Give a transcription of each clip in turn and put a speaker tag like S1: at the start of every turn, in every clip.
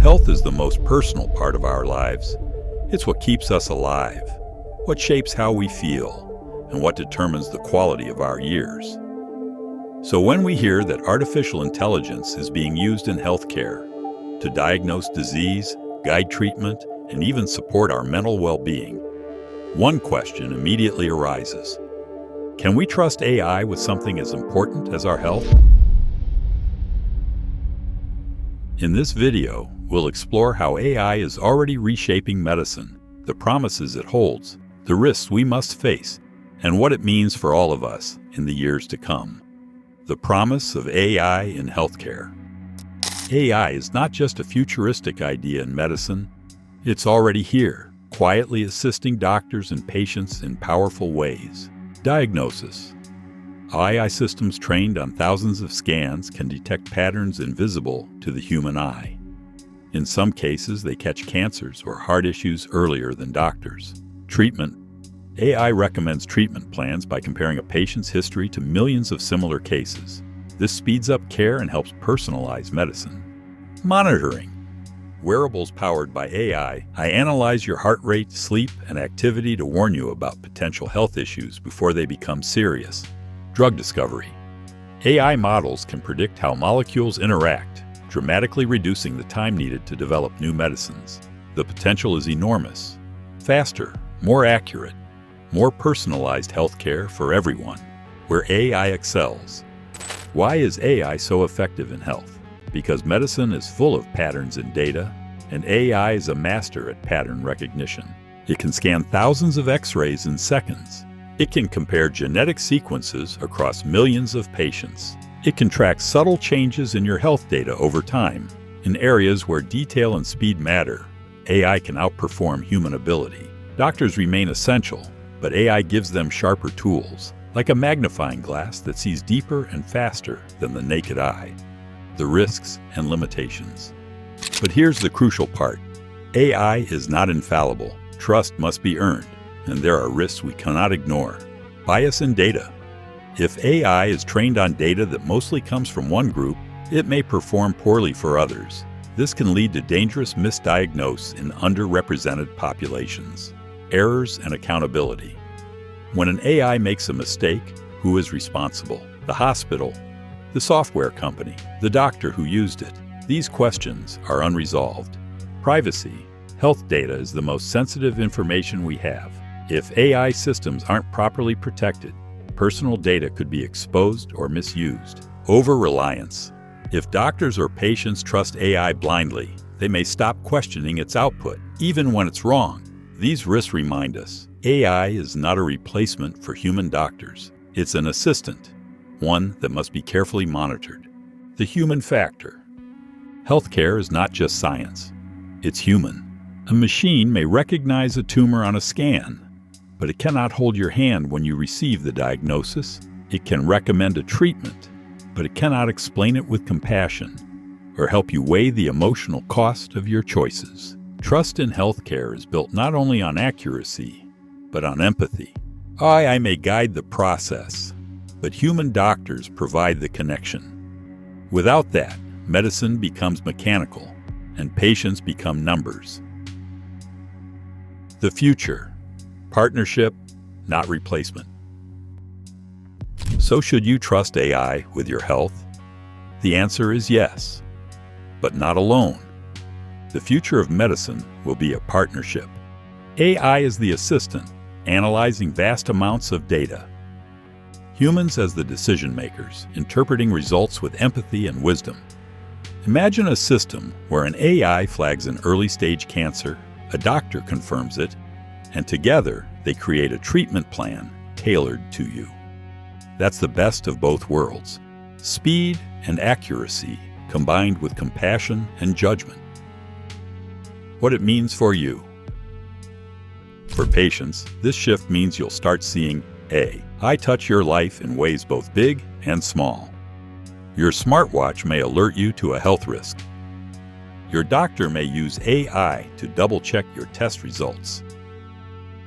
S1: Health is the most personal part of our lives. It's what keeps us alive, what shapes how we feel, and what determines the quality of our years. So when we hear that artificial intelligence is being used in healthcare to diagnose disease, guide treatment, and even support our mental well-being, one question immediately arises. Can we trust AI with something as important as our health? In this video, we'll explore how AI is already reshaping medicine, the promises it holds, the risks we must face, and what it means for all of us in the years to come. The promise of AI in healthcare. AI is not just a futuristic idea in medicine. It's already here, quietly assisting doctors and patients in powerful ways. Diagnosis. AI systems trained on thousands of scans can detect patterns invisible to the human eye. In some cases, they catch cancers or heart issues earlier than doctors. Treatment. AI recommends treatment plans by comparing a patient's history to millions of similar cases. This speeds up care and helps personalize medicine. Monitoring. Wearables powered by AI, analyze your heart rate, sleep, and activity to warn you about potential health issues before they become serious. Drug discovery. AI models can predict how molecules interact, dramatically reducing the time needed to develop new medicines. The potential is enormous. Faster, more accurate, more personalized healthcare for everyone, where AI excels. Why is AI so effective in health? Because medicine is full of patterns and data, and AI is a master at pattern recognition. It can scan thousands of X-rays in seconds. It can compare genetic sequences across millions of patients. It can track subtle changes in your health data over time. In areas where detail and speed matter, AI can outperform human ability. Doctors remain essential, but AI gives them sharper tools, like a magnifying glass that sees deeper and faster than the naked eye. The risks and limitations. But here's the crucial part. AI is not infallible. Trust must be earned, and there are risks we cannot ignore. Bias in data. If AI is trained on data that mostly comes from one group, it may perform poorly for others. This can lead to dangerous misdiagnosis in underrepresented populations. Errors and accountability. When an AI makes a mistake, who is responsible? The hospital? The software company? The doctor who used it? These questions are unresolved. Privacy. Health data is the most sensitive information we have. If AI systems aren't properly protected, personal data could be exposed or misused. Over-reliance. If doctors or patients trust AI blindly, they may stop questioning its output, even when it's wrong. These risks remind us, AI is not a replacement for human doctors. It's an assistant, one that must be carefully monitored. The human factor. Healthcare is not just science. It's human. A machine may recognize a tumor on a scan, but it cannot hold your hand when you receive the diagnosis. It can recommend a treatment, but it cannot explain it with compassion or help you weigh the emotional cost of your choices. Trust in healthcare is built not only on accuracy, but on empathy. AI may guide the process, but human doctors provide the connection. Without that, medicine becomes mechanical, and patients become numbers. The future. Partnership, not replacement. So should you trust AI with your health? The answer is yes, but not alone. The future of medicine will be a partnership. AI is the assistant, analyzing vast amounts of data. Humans as the decision makers, interpreting results with empathy and wisdom. Imagine a system where an AI flags an early-stage cancer, a doctor confirms it, and together they create a treatment plan tailored to you. That's the best of both worlds. Speed and accuracy combined with compassion and judgment. What it means for you. For patients, this shift means you'll start seeing AI touch your life in ways both big and small. Your smartwatch may alert you to a health risk. Your doctor may use AI to double-check your test results.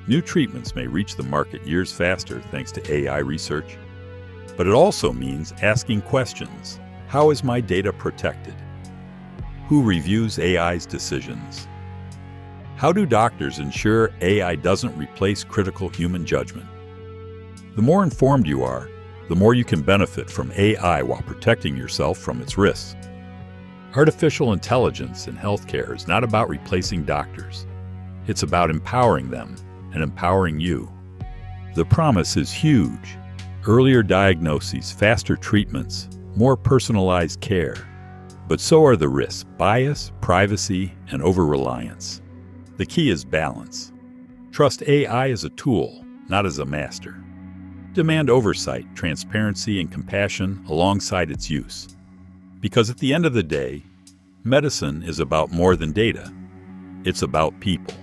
S1: New treatments may reach the market years faster thanks to AI research. But it also means asking questions. How is my data protected? Who reviews AI's decisions? How do doctors ensure AI doesn't replace critical human judgment? The more informed you are, the more you can benefit from AI while protecting yourself from its risks. Artificial intelligence in healthcare is not about replacing doctors. It's about empowering them and empowering you. The promise is huge. Earlier diagnoses, faster treatments, more personalized care. But so are the risks: bias, privacy, and over-reliance. The key is balance. Trust AI as a tool, not as a master. Demand oversight, transparency, and compassion alongside its use. Because at the end of the day, medicine is about more than data. It's about people.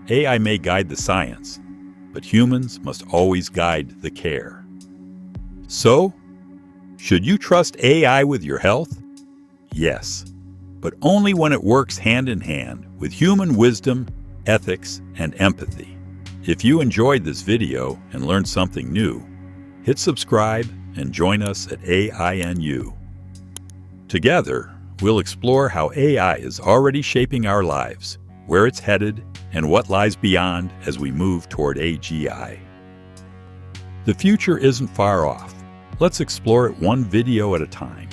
S1: AI may guide the science, but humans must always guide the care. So, should you trust AI with your health? Yes, but only when it works hand in hand with human wisdom, ethics, and empathy. If you enjoyed this video and learned something new, hit subscribe and join us at AINU. Together, we'll explore how AI is already shaping our lives, where it's headed, and what lies beyond as we move toward AGI. The future isn't far off. Let's explore it one video at a time.